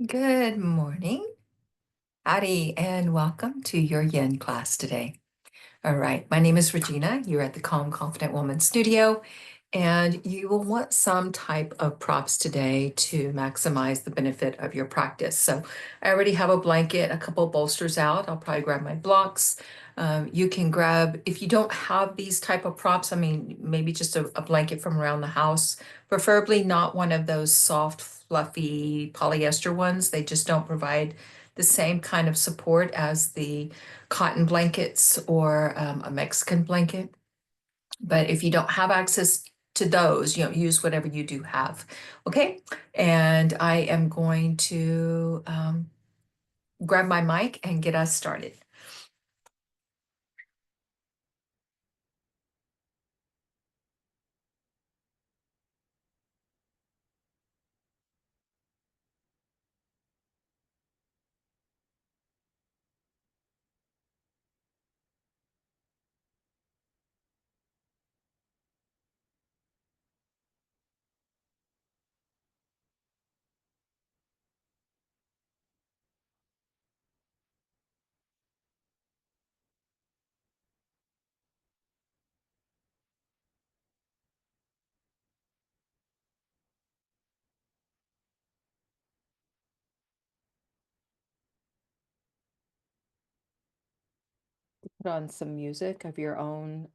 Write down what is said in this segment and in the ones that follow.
Good morning. Howdy, and welcome to your Yin class today. All right, my name is Regina. You're at the Calm Confident Woman Studio, and you will want some type of props today to maximize the benefit of your practice. So I already have a blanket, a couple bolsters out. I'll probably grab my blocks. You can grab, if you don't have these type of props, I mean, maybe just a blanket from around the house, preferably not one of those soft, fluffy polyester ones. They just don't provide the same kind of support as the cotton blankets or a Mexican blanket. But if you don't have access to those, use whatever you do have. Okay. And I am going to grab my mic and get us started. Put on some music of your own,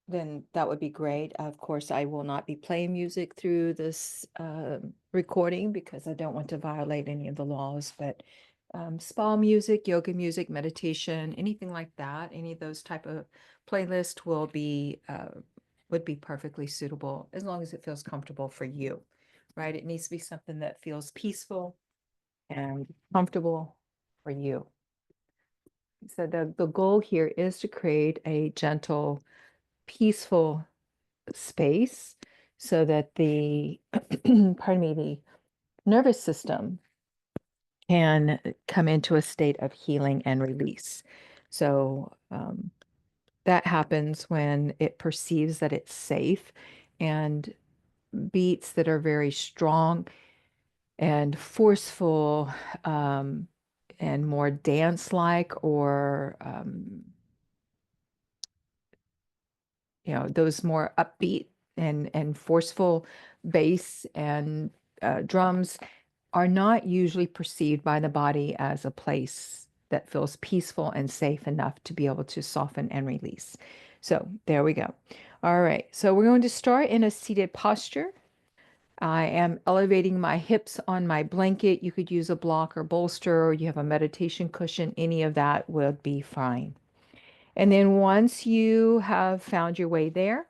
then that would be great. Of course, I will not be playing music through this recording because I don't want to violate any of the laws, but spa music, yoga music, meditation, anything like that, any of those type of playlist would be perfectly suitable as long as it feels comfortable for you, right? It needs to be something that feels peaceful and comfortable for you. So the goal here is to create a gentle, peaceful space so that the, pardon me, the nervous system can come into a state of healing and release. So that happens when it perceives that it's safe, and beats that are very strong and forceful and more dance-like, or those more upbeat and forceful bass and drums are not usually perceived by the body as a place that feels peaceful and safe enough to be able to soften and release. So there we go. All right, so we're going to start in a seated posture. I am elevating my hips on my blanket. You could use a block or bolster, or you have a meditation cushion. Any of that would be fine. And then once you have found your way there,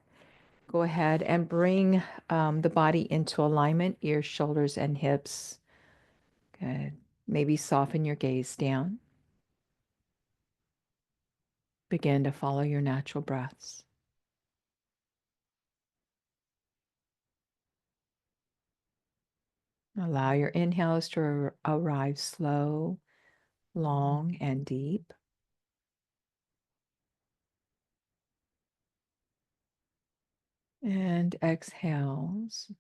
go ahead and bring the body into alignment, ears, shoulders, and hips. Good. Maybe soften your gaze down. Begin to follow your natural breaths. Allow your inhales to arrive slow, long, and deep. And exhales.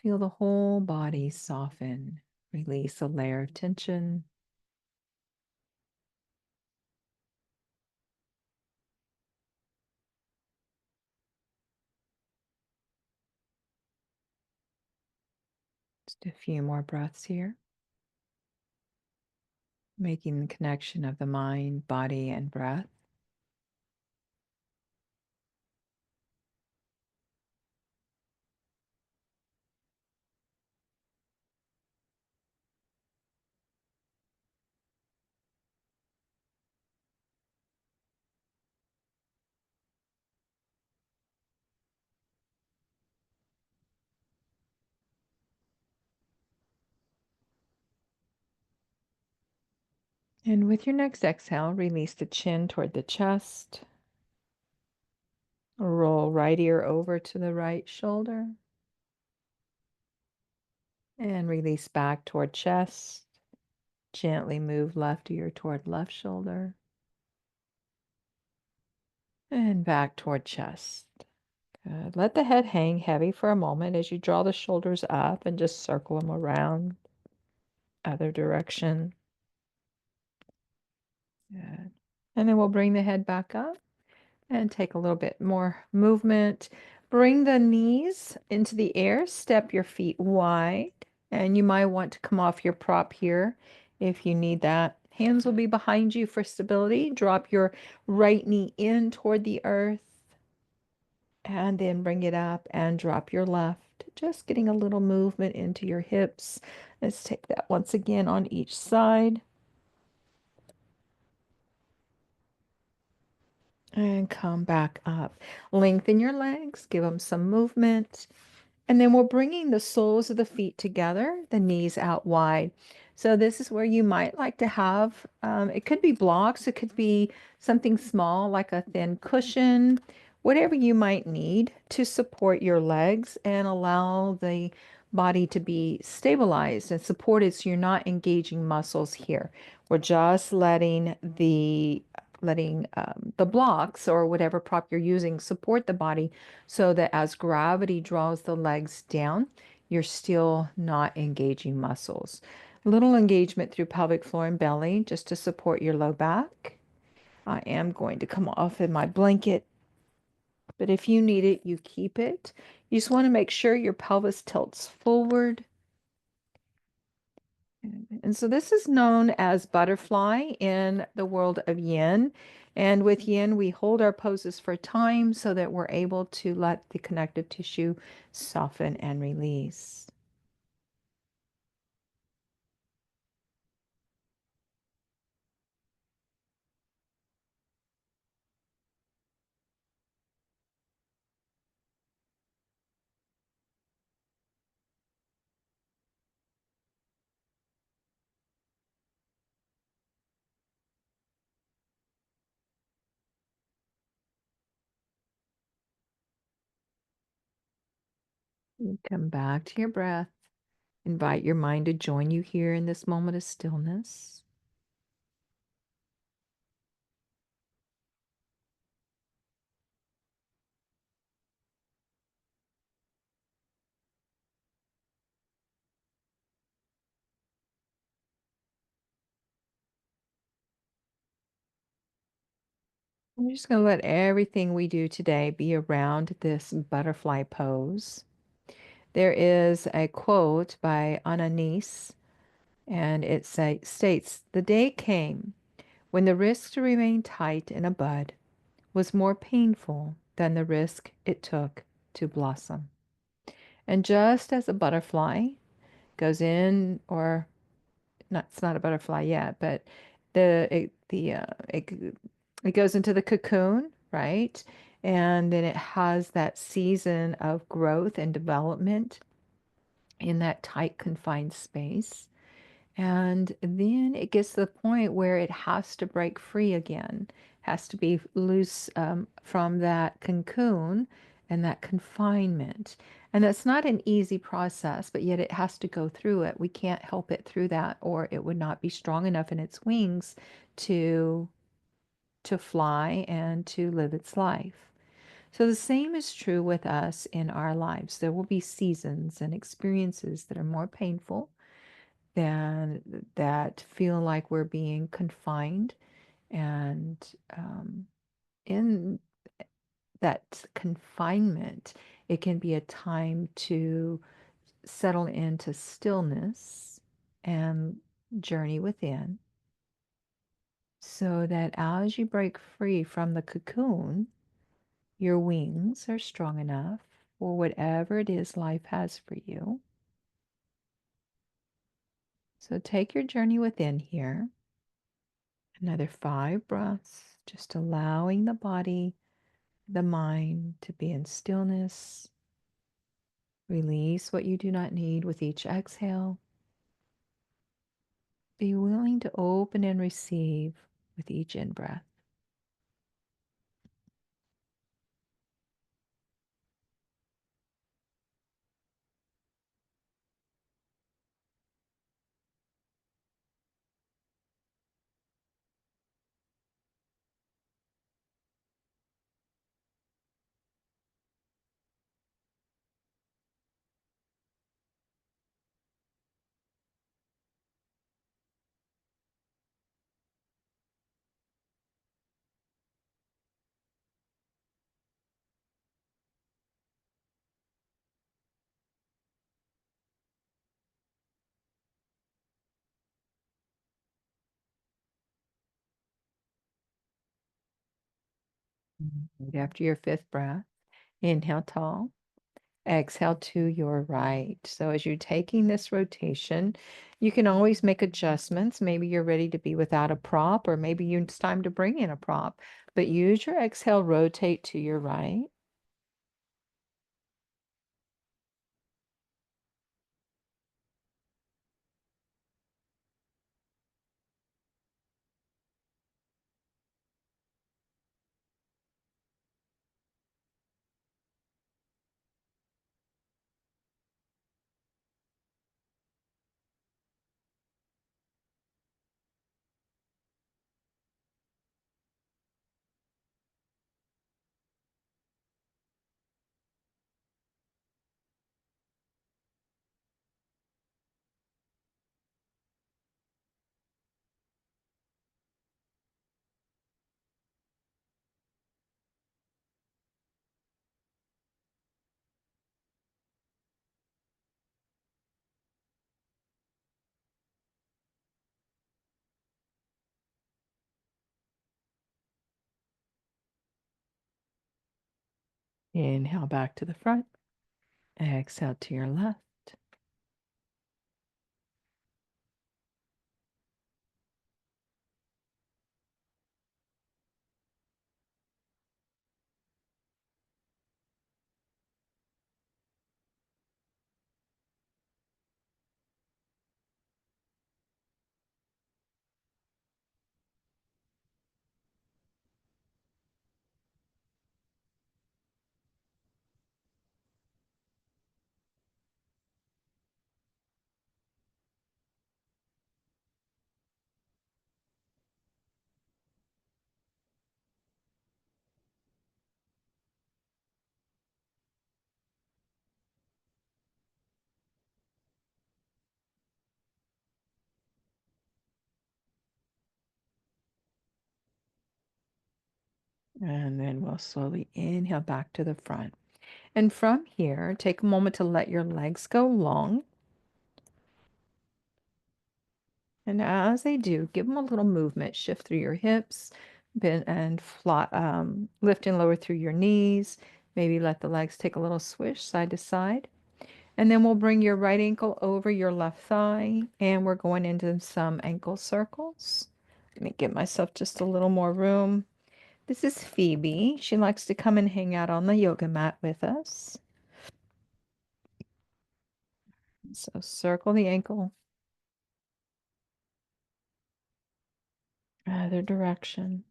Feel the whole body soften. Release a layer of tension. Just a few more breaths here. Making the connection of the mind, body, and breath. And with your next exhale, release the chin toward the chest. Roll right ear over to the right shoulder. And release back toward chest. Gently move left ear toward left shoulder. And back toward chest. Good. Let the head hang heavy for a moment as you draw the shoulders up and just circle them around. Other direction. Good. And then we'll bring the head back up and take a little bit more movement. Bring the knees into the air, step your feet wide, and you might want to come off your prop here if you need that. Hands will be behind you for stability. Drop your right knee in toward the earth and then bring it up and drop your left. Just getting a little movement into your hips. Let's take that once again on each side. And come back up. Lengthen your legs, give them some movement. And then we're bringing the soles of the feet together, the knees out wide. So this is where you might like to have, it could be blocks, it could be something small like a thin cushion, whatever you might need to support your legs and allow the body to be stabilized and supported so you're not engaging muscles here. We're just letting the blocks or whatever prop you're using support the body so that as gravity draws the legs down, you're still not engaging muscles. A little engagement through pelvic floor and belly just to support your low back. I am going to come off in my blanket, but if you need it, you keep it. You just want to make sure your pelvis tilts forward. And so this is known as butterfly in the world of yin. And with yin, we hold our poses for time so that we're able to let the connective tissue soften and release. You come back to your breath. Invite your mind to join you here in this moment of stillness. We're just going to let everything we do today be around this butterfly pose. There is a quote by Ananias, and it states, "The day came when the risk to remain tight in a bud was more painful than the risk it took to blossom." And just as a butterfly goes in, or not, it's not a butterfly yet, but it goes into the cocoon, right? And then it has that season of growth and development in that tight, confined space. And then it gets to the point where it has to break free again, has to be loose from that cocoon and that confinement. And that's not an easy process, but yet it has to go through it. We can't help it through that, or it would not be strong enough in its wings to fly and to live its life. So the same is true with us in our lives. There will be seasons and experiences that are more painful than that feel like we're being confined. And in that confinement, it can be a time to settle into stillness and journey within, so that as you break free from the cocoon, your wings are strong enough for whatever it is life has for you. So take your journey within here. Another 5 breaths, just allowing the body, the mind to be in stillness. Release what you do not need with each exhale. Be willing to open and receive with each in-breath. Right after your fifth breath, inhale tall, exhale to your right. So as you're taking this rotation, you can always make adjustments. Maybe you're ready to be without a prop, or maybe it's time to bring in a prop. But use your exhale, rotate to your right. Inhale back to the front. Exhale to your left. And then we'll slowly inhale back to the front. And from here, take a moment to let your legs go long. And as they do, give them a little movement. Shift through your hips, bend and fly, lift and lower through your knees. Maybe let the legs take a little swish side to side. And then we'll bring your right ankle over your left thigh, and we're going into some ankle circles. Let me give myself just a little more room. This is Phoebe. She likes to come and hang out on the yoga mat with us. So circle the ankle, other direction.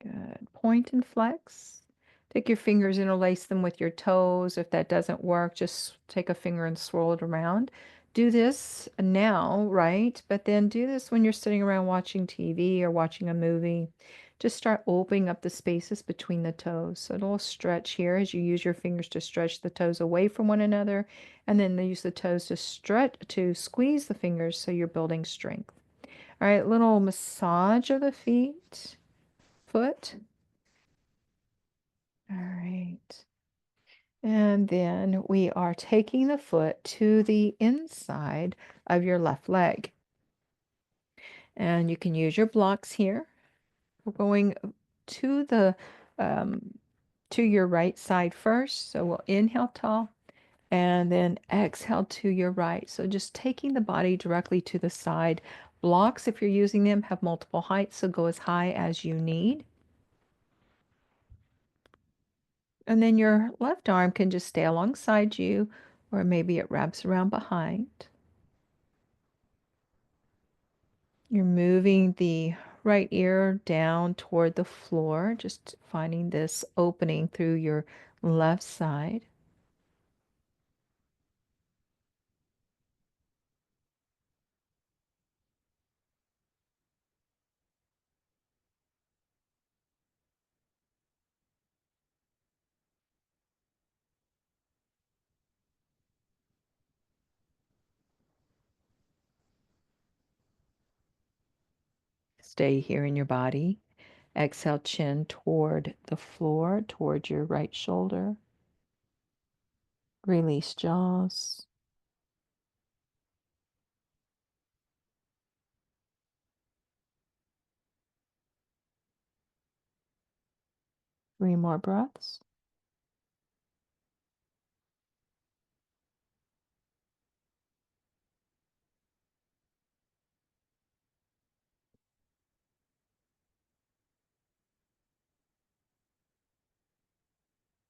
Good. Point and flex. Take your fingers, interlace them with your toes. If that doesn't work, just take a finger and swirl it around. Do this now, right? But then do this when you're sitting around watching TV or watching a movie. Just start opening up the spaces between the toes. So it'll stretch here as you use your fingers to stretch the toes away from one another, and then use the toes to stretch, to squeeze the fingers so you're building strength. All right, little massage of the feet, foot. All right. And then we are taking the foot to the inside of your left leg. And you can use your blocks here. We're going to the to your right side first. So we'll inhale tall and then exhale to your right. So just taking the body directly to the side. Blocks, if you're using them, have multiple heights, so go as high as you need. And then your left arm can just stay alongside you, or maybe it wraps around behind. You're moving the right ear down toward the floor, just finding this opening through your left side. Stay here in your body. Exhale, chin toward the floor, toward your right shoulder. Release jaws. 3 more breaths.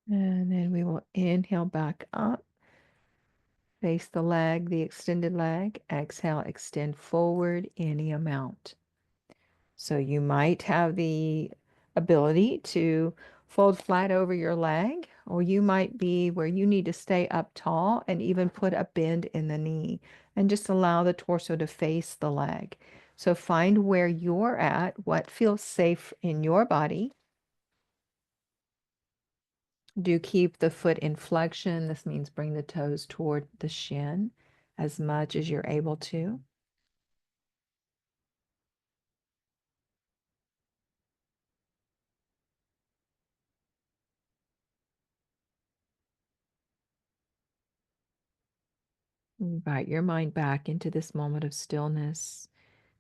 And then we will inhale back up, face the leg, the extended leg. Exhale, extend forward any amount. So you might have the ability to fold flat over your leg, or you might be where you need to stay up tall and even put a bend in the knee and just allow the torso to face the leg. So find where you're at, what feels safe in your body. Do keep the foot in flexion. This means bring the toes toward the shin as much as you're able to. Invite your mind back into this moment of stillness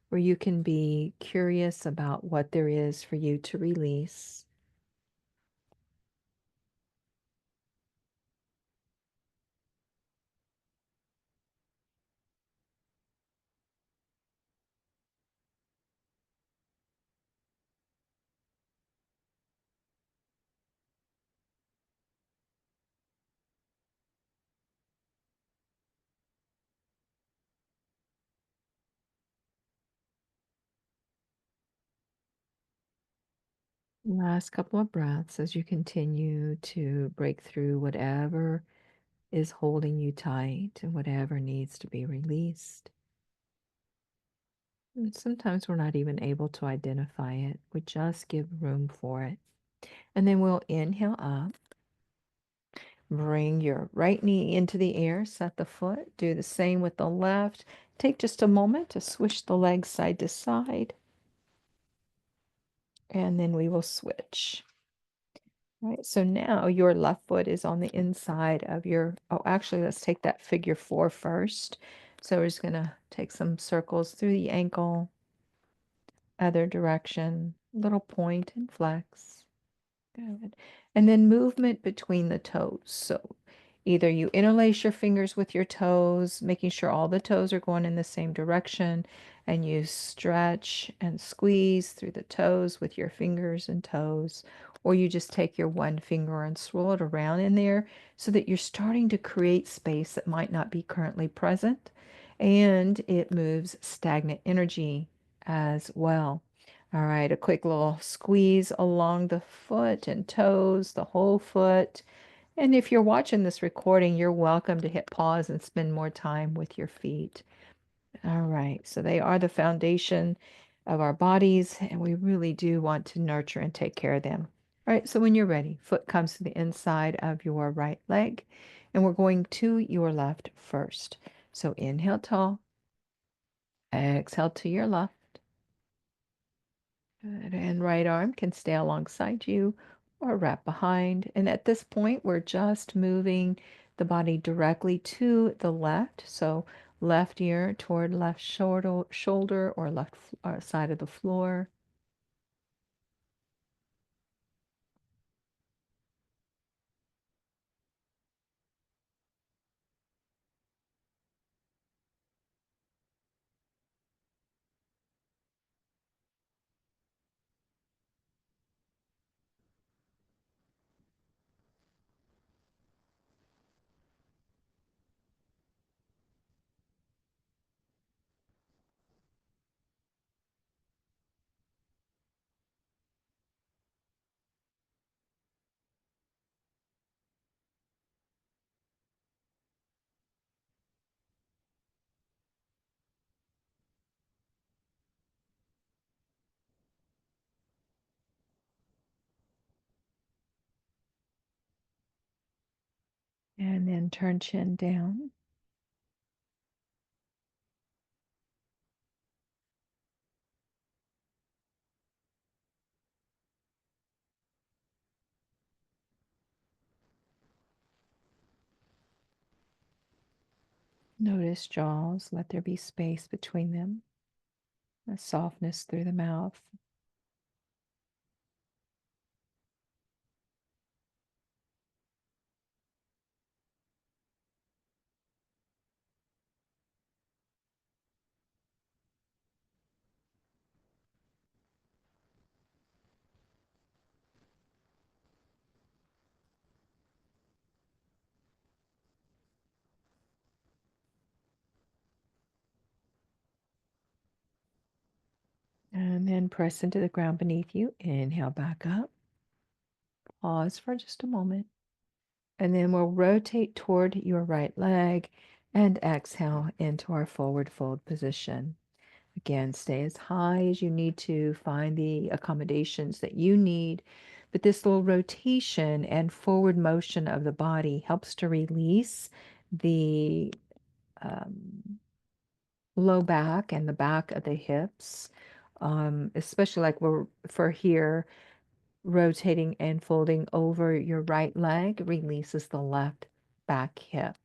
where you can be curious about what there is for you to release. Last couple of breaths as you continue to break through whatever is holding you tight and whatever needs to be released. And sometimes we're not even able to identify it. We just give room for it. And then we'll inhale up. Bring your right knee into the air, set the foot. Do the same with the left. Take just a moment to swish the legs side to side. And then we will switch. All right, so now your left foot is on the inside of your, oh, actually, let's take that figure 4 first. So we're just going to take some circles through the ankle, other direction, little point and flex. Good. And then movement between the toes. So either you interlace your fingers with your toes, making sure all the toes are going in the same direction, and you stretch and squeeze through the toes with your fingers and toes, or you just take your one finger and swirl it around in there so that you're starting to create space that might not be currently present, and it moves stagnant energy as well. All right, a quick little squeeze along the foot and toes, the whole foot. And if you're watching this recording, you're welcome to hit pause and spend more time with your feet. All right, so they are the foundation of our bodies, and we really do want to nurture and take care of them. All right, so when you're ready, foot comes to the inside of your right leg, and we're going to your left first. So inhale tall, exhale to your left. Good. And right arm can stay alongside you or wrap behind. And at this point, we're just moving the body directly to the left. So left ear toward left shoulder or left side of the floor. And then turn chin down. Notice jaws. Let there be space between them. A softness through the mouth. And then press into the ground beneath you. Inhale back up. Pause for just a moment. And then we'll rotate toward your right leg and exhale into our forward fold position. Again, stay as high as you need to, find the accommodations that you need. But this little rotation and forward motion of the body helps to release the low back and the back of the hips, especially like we're for here, rotating and folding over your right leg releases the left back hip.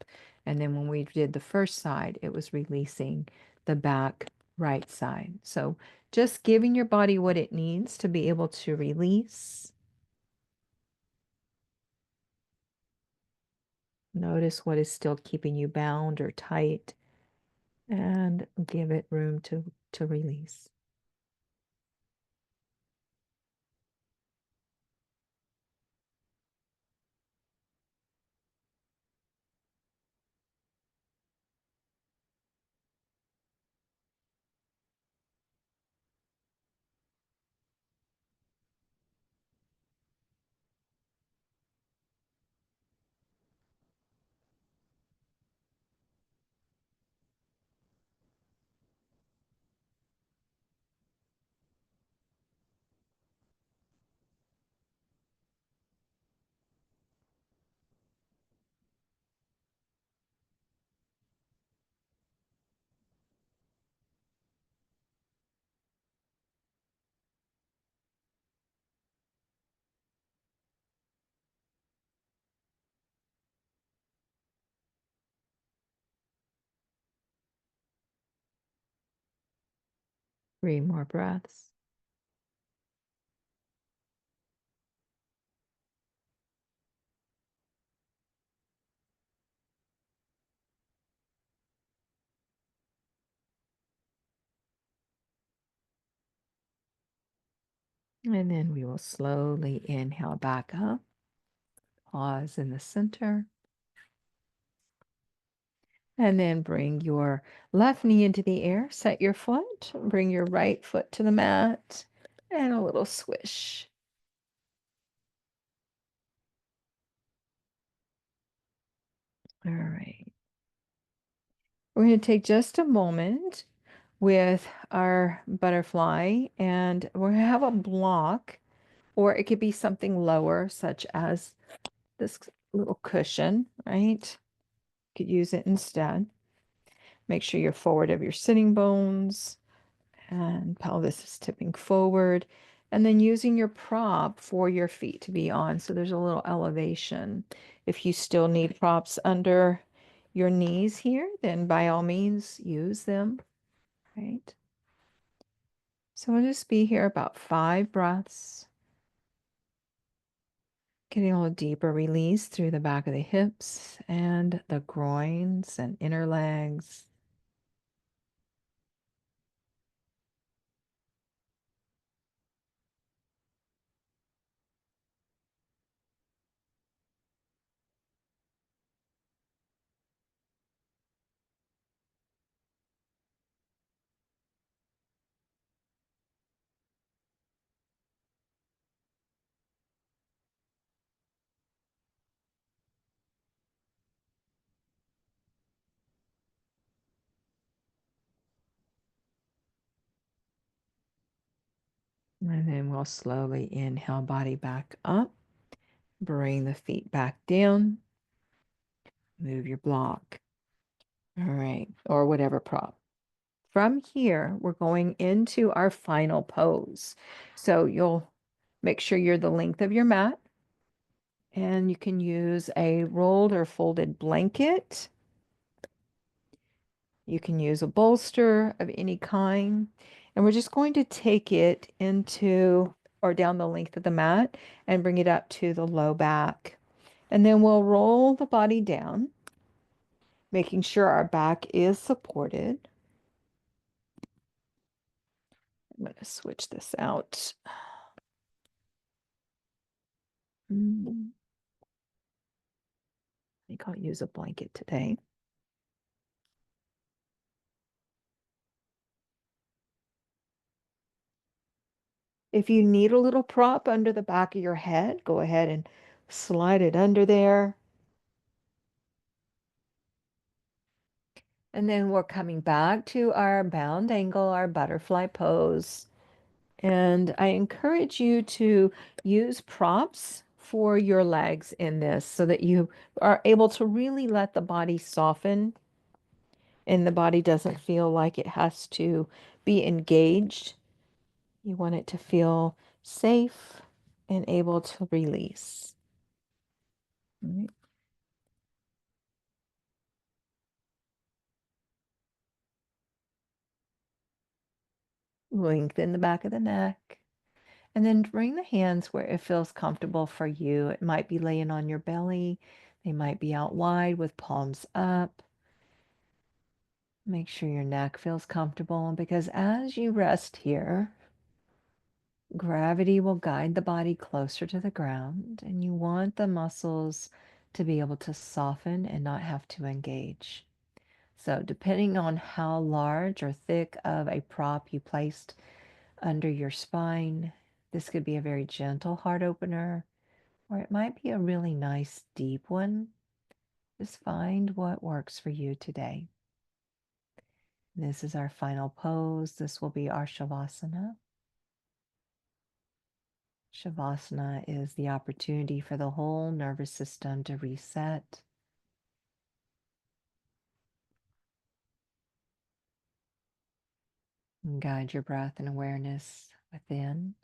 And then when we did the first side, it was releasing the back right side. So just giving your body what it needs to be able to release. Notice what is still keeping you bound or tight and give it room to release. Three more breaths. And then we will slowly inhale back up. Pause in the center. And then bring your left knee into the air. Set your foot. Bring your right foot to the mat. And a little swish. All right. We're going to take just a moment with our butterfly, and we're going to have a block, or it could be something lower, such as this little cushion, right? You could use it instead. Make sure you're forward of your sitting bones and pelvis is tipping forward. And then using your prop for your feet to be on. So there's a little elevation. If you still need props under your knees here, then by all means use them, right? So we'll just be here about 5 breaths. Getting a little deeper release through the back of the hips and the groins and inner legs. And then we'll slowly inhale body back up. Bring the feet back down. Move your block. All right, or whatever prop. From here, we're going into our final pose. So you'll make sure you're the length of your mat. And you can use a rolled or folded blanket. You can use a bolster of any kind. And we're just going to take it into or down the length of the mat and bring it up to the low back. And then we'll roll the body down, making sure our back is supported. I'm going to switch this out. I think I'll use a blanket today. If you need a little prop under the back of your head, go ahead and slide it under there. And then we're coming back to our bound angle, our butterfly pose. And I encourage you to use props for your legs in this so that you are able to really let the body soften and the body doesn't feel like it has to be engaged. You want it to feel safe and able to release. Right. Lengthen the back of the neck. And then bring the hands where it feels comfortable for you. It might be laying on your belly. They might be out wide with palms up. Make sure your neck feels comfortable because as you rest here, gravity will guide the body closer to the ground, and you want the muscles to be able to soften and not have to engage. So, depending on how large or thick of a prop you placed under your spine, this could be a very gentle heart opener, or it might be a really nice deep one. Just find what works for you today. This is our final pose. This will be our Shavasana. Shavasana is the opportunity for the whole nervous system to reset. And guide your breath and awareness within.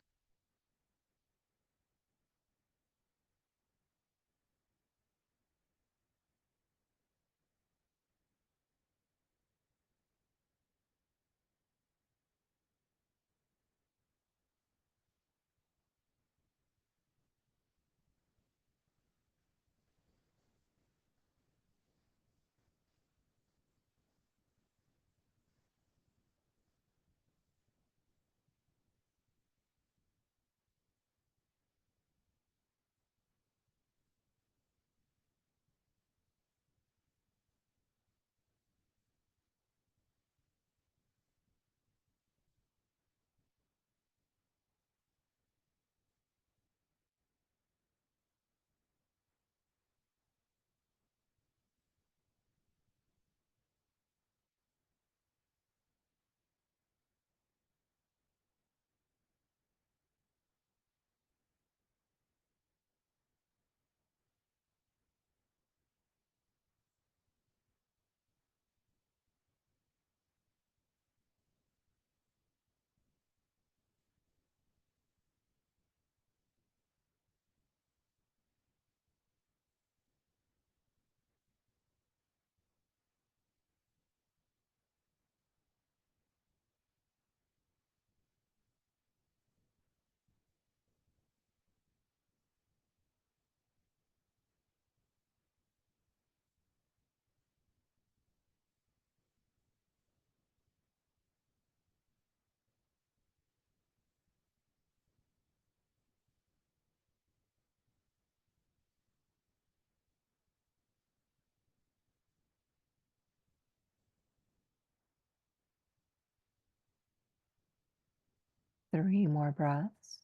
Three more breaths.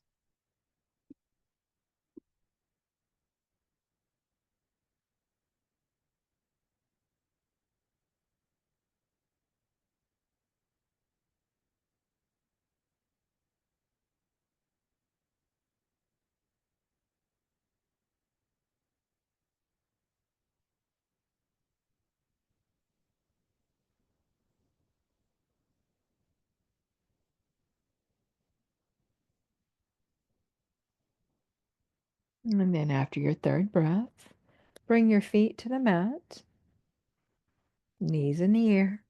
And then after your third breath, bring your feet to the mat, knees in the air.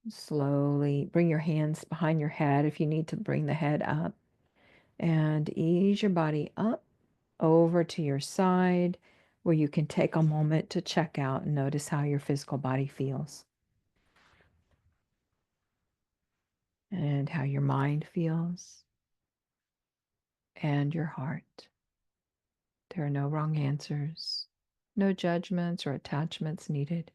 Slowly bring your hands behind your head if you need to bring the head up. And ease your body up over to your side where you can take a moment to check out and notice how your physical body feels and how your mind feels and your heart. There are no wrong answers, no judgments or attachments needed.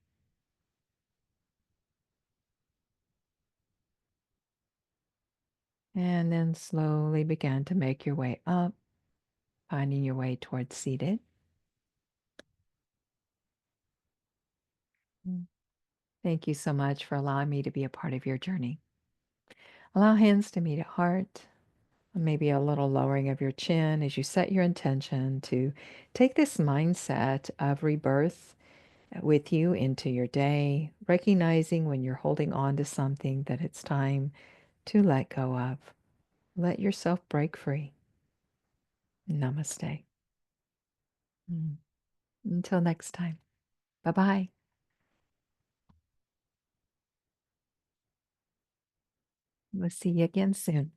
And then slowly begin to make your way up, finding your way towards seated. Mm. Thank you so much for allowing me to be a part of your journey. Allow hands to meet at heart, maybe a little lowering of your chin as you set your intention to take this mindset of rebirth with you into your day, recognizing when you're holding on to something that it's time to let go of. Let yourself break free. Namaste. Mm. Until next time. Bye bye. We'll see you again soon.